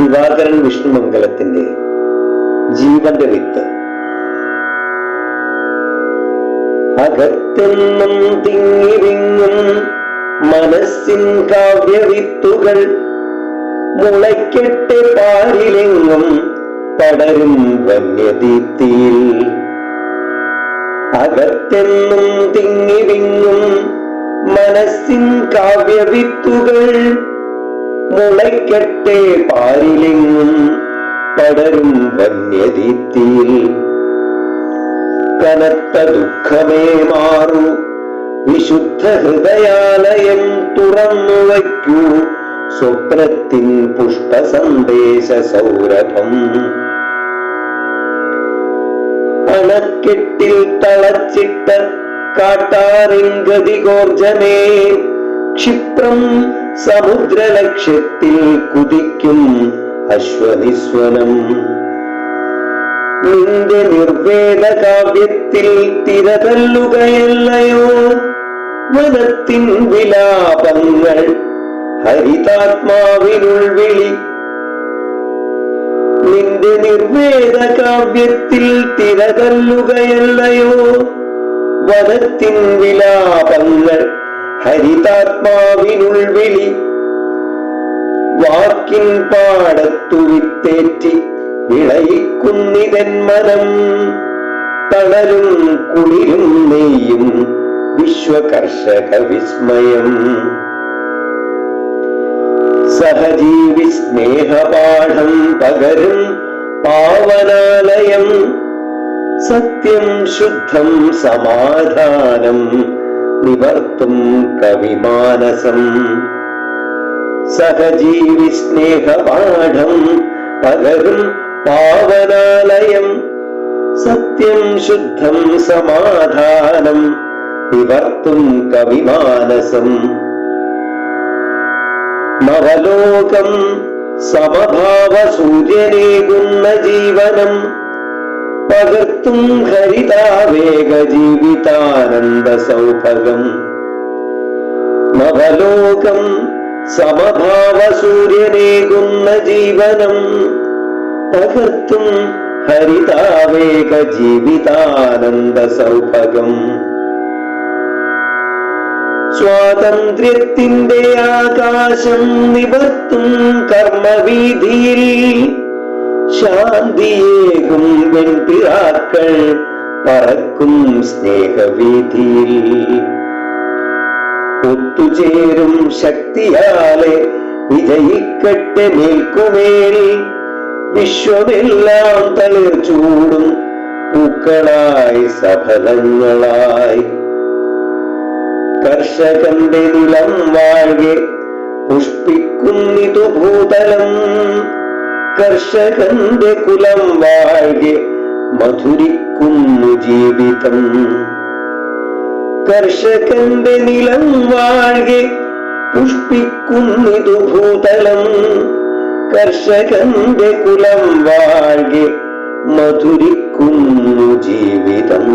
ദിവാകരൻ വിഷ്ണുമംഗലത്തിന്റെ ജീവന്റെ വിത്ത്. അകത്തെന്നും തിങ്ങിവിങ്ങും മനസ്സിൻ കാവ്യവിത്തുകൾ മുളയ്ക്കട്ടെ പാരിലെങ്ങും പടരും വന്യദീപ്തിയിൽ. അകത്തെന്നും തിങ്ങിവിങ്ങും മനസ്സിൻ കാവ്യവിത്തുകൾ മുളയ്ക്കട്ടെ പാരിലെങ്ങും പടരും വന്യദീപ്തിയിൽ. കനത്ത ദുഃഖമേ മാറൂ, വിശുദ്ധ ഹൃദയാലയം തുറന്നു വയ്ക്കൂ, സ്വപ്നത്തിൻ പുഷ്പസന്ദേശ സൗരഭം. അണക്കെട്ടിൽ തളച്ചിട്ട കാട്ടാറിൻ ഗതികോർജമേ, ക്ഷിപ്രം സമുദ്രലക്ഷ്യത്തിൽ കുതിക്കും അശ്വനിസ്വനം. നിന്റെ നിർവേദ കാവ്യത്തിൽ തിരതല്ലുകയല്ലയോ വനത്തിൻ വിലാപങ്ങൾ, ഹരിതാത്മാവിനുൾവിളി. നിന്റെ നിർവേദ കാവ്യത്തിൽ തിരതല്ലുകയല്ലയോ വനത്തിൻ വിലാപങ്ങൾ, ഹരിതാത്മാവിനുൾവിളി. വാക്കിൻ പാടത്തു വിത്തേറ്റി വിളയിക്കുന്നിതൻ മനം, തണലും കുളിരും നെയ്യും വിശ്വകർഷക വിസ്മയം. സഹജീവി സ്നേഹപാഠം പകരും പാവനാലയം, സത്യം ശുദ്ധം സമാധാനം നിവർത്തും കവിമാനസം. സഹജീവി സ്നേഹപാഠം പകരും പാവനാലയം, സത്യം ശുദ്ധം സമാധാനം നിവർത്തും കവിമാനസം. നവലോകം സമഭാവ സൂര്യനേകുന്ന ജീവനം, പകർത്തും ഹരിതാവേഗ ജീവിതാനന്ദ സൗഭഗം. നവലോകം സമഭാവ സൂര്യനേകുന്ന ജീവനം, പകർത്തും ഹരിതാവേഗ ജീവിതാനന്ദ സൗഭഗം. സ്വാതന്ത്ര്യത്തിന്റെ ആകാശം നിവർത്തും കർമ്മവീതിയിൽ, ശാന്തിയേകും വെൺപിറാക്കൾ പറക്കും സ്നേഹവീതിയിൽ. ഒത്തുചേരും ശക്തിയാലെ വിജയിക്കട്ടെ മേൽക്കുമേൽ, വിശ്വമെല്ലാം തളിർ ചൂടും പൂക്കളായി സഫലങ്ങളായി. കർഷകന്റെ നിലം വാഴ്കെ പുഷ്പിക്കുന്നിതു ഭൂതലം, കർഷകന്റെ കുലം വാഴ്കെ മധുരിക്കുന്നു ജീവിതം. കർഷകന്റെ നിലം വാഴ്കെ പുഷ്പിക്കുന്നിതു ഭൂതലം, കർഷകന്റെ കുലം വാഴ്കെ മധുരിക്കുന്നു ജീവിതം.